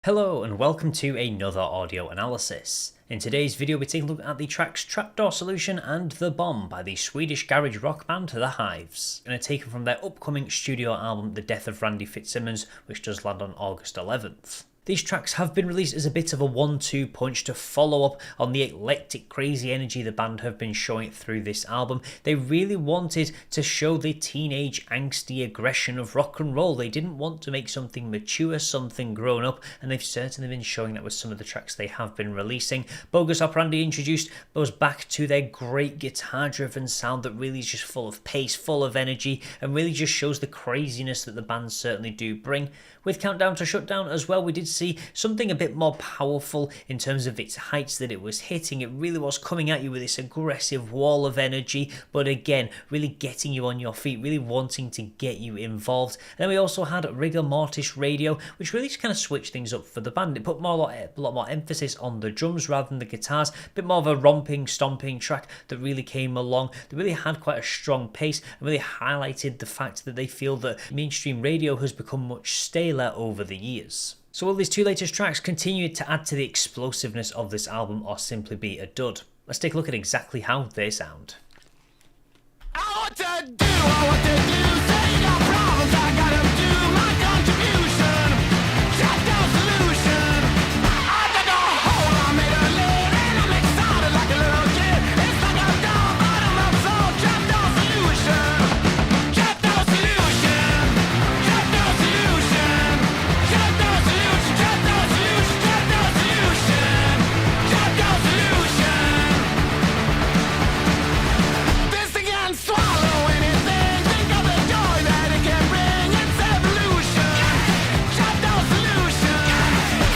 Hello and welcome to another audio analysis. In today's video we're taking a look at the tracks Trapdoor Solution and The Bomb by the Swedish garage rock band The Hives, and are taken from their upcoming studio album The Death of Randy Fitzsimmons, which does land on August 11th. These tracks have been released as a bit of a 1-2 punch to follow up on the eclectic, crazy energy the band have been showing through this album. They really wanted to show the teenage angsty aggression of rock and roll. They didn't want to make something mature, something grown up, and they've certainly been showing that with some of the tracks they have been releasing. Bogus Operandi introduced us back to their great guitar-driven sound that really is just full of pace, full of energy, and really just shows the craziness that the band certainly do bring. With Countdown to Shutdown as well, we did see something a bit more powerful in terms of its heights that it was hitting. It really was coming at you with this aggressive wall of energy, but again, really getting you on your feet, really wanting to get you involved. And then we also had Rigor Mortis Radio, which really just kind of switched things up for the band. It put a lot more emphasis on the drums rather than the guitars, a bit more of a romping, stomping track that really came along, that really had quite a strong pace and really highlighted the fact that they feel that mainstream radio has become much staler over the years. So will these two latest tracks continue to add to the explosiveness of this album or simply be a dud? Let's take a look at exactly how they sound. I want to do, say no problems, I gotta do my contribution. Trapdoor Solution. I dug a hole, I made a lid, and I'm excited like a little kid. It's like a dog bottom of soul. Trapdoor Solution. Trapdoor Solution. Trapdoor Solution. Trapdoor Solution. Trapdoor Solution. Trapdoor Solution. Trapdoor Solution. This thing can swallow anything. Think of the joy that it can bring. It's evolution. Trapdoor Solution.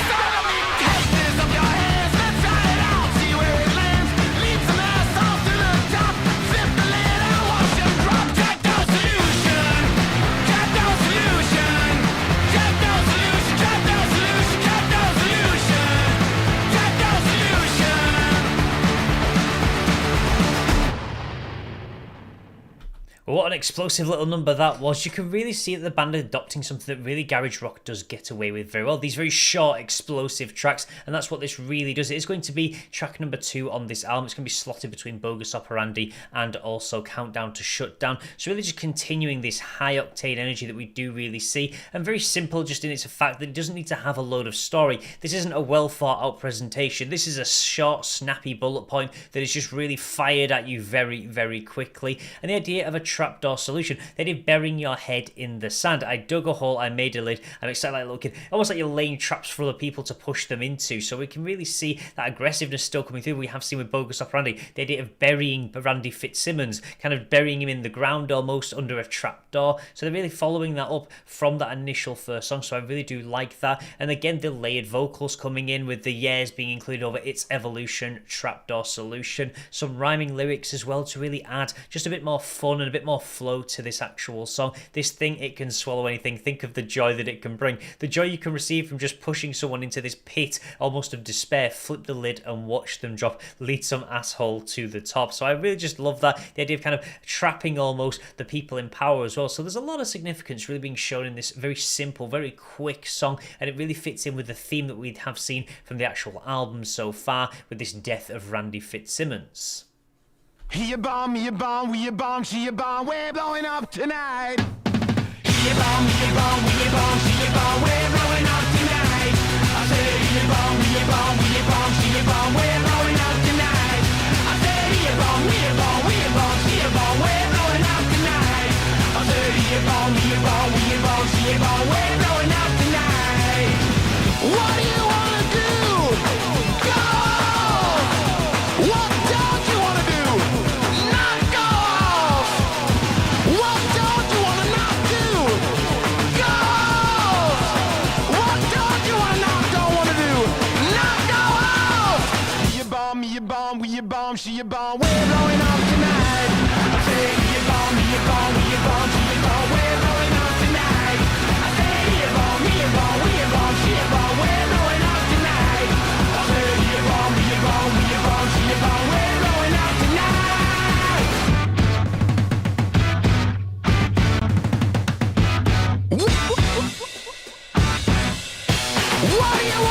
Some of me take this off your hands. Let's try it out. See where it lands. Leave some ass off to the top. Flip the lid and watch them drop. Trapdoor Solution. Trapdoor Solution. Trapdoor Solution. Trapdoor Solution. Trapdoor Solution. Trapdoor Solution. Well, what an explosive little number that was. You can really see that the band are adopting something that really garage rock does get away with very well. These very short, explosive tracks, and that's what this really does. It is going to be track number 2 on this album. It's going to be slotted between Bogus Operandi and also Countdown to Shutdown. So really just continuing this high-octane energy that we do really see, and very simple just in its fact that it doesn't need to have a load of story. This isn't a well-thought-out presentation. This is a short, snappy bullet point that is just really fired at you very, very quickly. And the idea of a trapdoor solution, they did burying your head in the sand. I dug a hole, I made a lid, I'm excited like a little kid, almost like you're laying traps for other people to push them into. So we can really see that aggressiveness still coming through. We have seen with Bogus Operandi the idea of burying Randy Fitzsimmons, kind of burying him in the ground almost under a trapdoor. So they're really following that up from that initial first song, so I really do like that. And again, the layered vocals coming in with the years being included over Its Evolution, Trapdoor Solution, some rhyming lyrics as well to really add just a bit more fun and a bit more flow to this actual song. This thing, it can swallow anything. Think of the joy that it can bring. The joy you can receive from just pushing someone into this pit almost of despair, flip the lid and watch them drop, lead some asshole to the top. So I really just love that. The idea of kind of trapping almost the people in power as well. So there's a lot of significance really being shown in this very simple, very quick song, and it really fits in with the theme that we have seen from the actual album so far with this Death of Randy Fitzsimmons. He a bomb, we a bomb, she a bomb, we're blowing up tonight. He a bomb, we a bomb, she a bomb, we're blowing up tonight. I said he a bomb, we a bomb, she a bomb, we're blowing up tonight. I said he a bomb, she a bomb, we're blowing up tonight. I said he a bomb, she a bomb, we're blowing up tonight. What do you wanna do? Go! What don't you wanna do? Not go off! What don't you wanna not do? Go off! What don't you don't wanna do? Not go off! He a bomb, we a bomb, she a bomb, we're blowing up tonight. I say he a bomb, she a bomb, we're blowing up tonight. I say he a bomb, we a bomb, she a bomb, we're blowing up tonight. I say he a bomb, she a bomb, we're blowing up tonight. What do you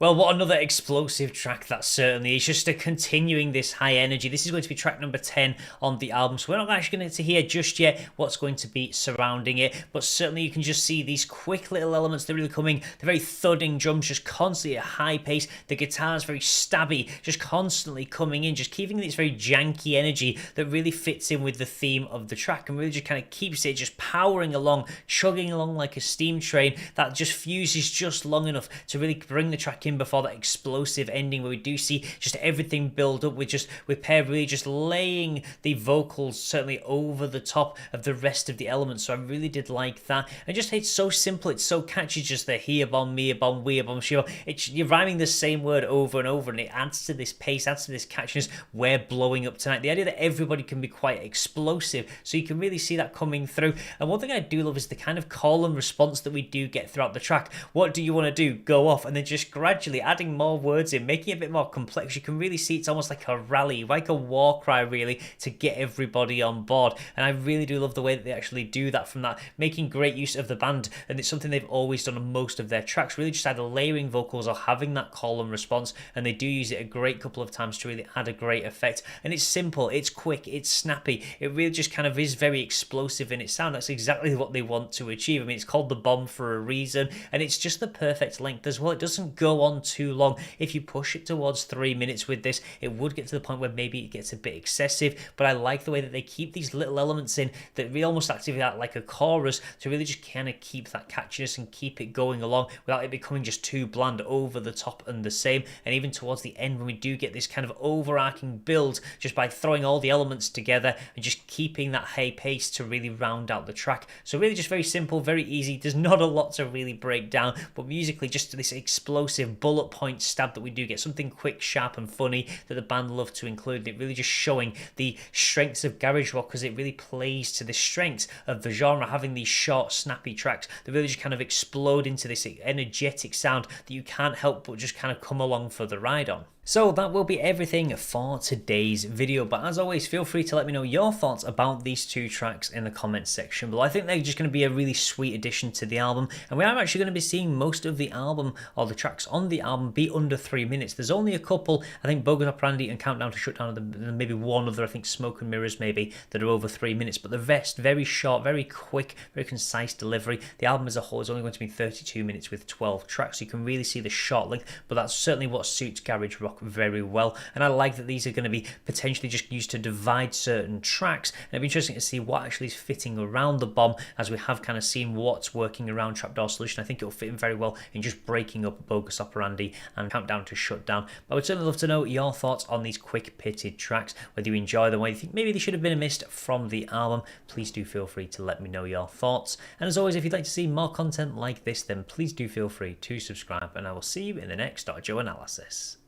Well, what another explosive track that certainly is, just continuing this high energy. This is going to be track number 10 on the album, so we're not actually going to hear just yet what's going to be surrounding it, but certainly you can just see these quick little elements that are really coming. The very thudding drums just constantly at a high pace. The guitar's very stabby, just constantly coming in, just keeping this very janky energy that really fits in with the theme of the track and really just kind of keeps it just powering along, chugging along like a steam train that just fuses just long enough to really bring the track in before that explosive ending where we do see just everything build up with Per really just laying the vocals certainly over the top of the rest of the elements. So I really did like that, and just it's so simple, it's so catchy, just the he a bomb, me a bomb, we a bomb, she a bomb. You're rhyming the same word over and over, and it adds to this pace, adds to this catchiness. We're blowing up tonight, the idea that everybody can be quite explosive, so you can really see that coming through. And one thing I do love is the kind of call and response that we do get throughout the track. What do you want to do? Go off, and then just gradually adding more words in, making it a bit more complex. You can really see it's almost like a rally, like a war cry really, to get everybody on board. And I really do love the way that they actually do that, from that making great use of the band, and it's something they've always done on most of their tracks, really just either layering vocals or having that call and response, and they do use it a great couple of times to really add a great effect. And it's simple, it's quick, it's snappy, it really just kind of is very explosive in its sound. That's exactly what they want to achieve. I mean, it's called the bomb for a reason, and it's just the perfect length as well. It doesn't go on too long. If you push it towards 3 minutes with this, it would get to the point where maybe it gets a bit excessive, but I like the way that they keep these little elements in that really almost activate that like a chorus to really just kind of keep that catchiness and keep it going along without it becoming just too bland, over the top and the same. And even towards the end, when we do get this kind of overarching build, just by throwing all the elements together and just keeping that high pace to really round out the track. So really just very simple, very easy. There's not a lot to really break down, but musically just this explosive bullet point stab that we do get, something quick, sharp and funny that the band love to include. It really just showing the strengths of garage rock, because it really plays to the strengths of the genre, having these short snappy tracks that really just kind of explode into this energetic sound that you can't help but just kind of come along for the ride on. So that will be everything for today's video, but as always, feel free to let me know your thoughts about these two tracks in the comments section below. I think they're just going to be a really sweet addition to the album, and we are actually going to be seeing most of the album, or the tracks on the album, be under 3 minutes. There's only a couple, I think Bogus Up Randy and Countdown to Shutdown, and maybe one other, I think Smoke and Mirrors maybe, that are over 3 minutes, but the rest, very short, very quick, very concise delivery. The album as a whole is only going to be 32 minutes with 12 tracks, so you can really see the short length, but that's certainly what suits garage rock very well. And I like that these are going to be potentially just used to divide certain tracks, and it'll be interesting to see what actually is fitting around the bomb, as we have kind of seen what's working around Trapdoor Solution. I think it'll fit in very well in just breaking up Bogus Operandi and Countdown to Shutdown. But I would certainly love to know your thoughts on these quick pitted tracks, whether you enjoy them, whether you think maybe they should have been missed from the album. Please do feel free to let me know your thoughts, and as always, if you'd like to see more content like this, then please do feel free to subscribe, and I will see you in the next Dojo analysis.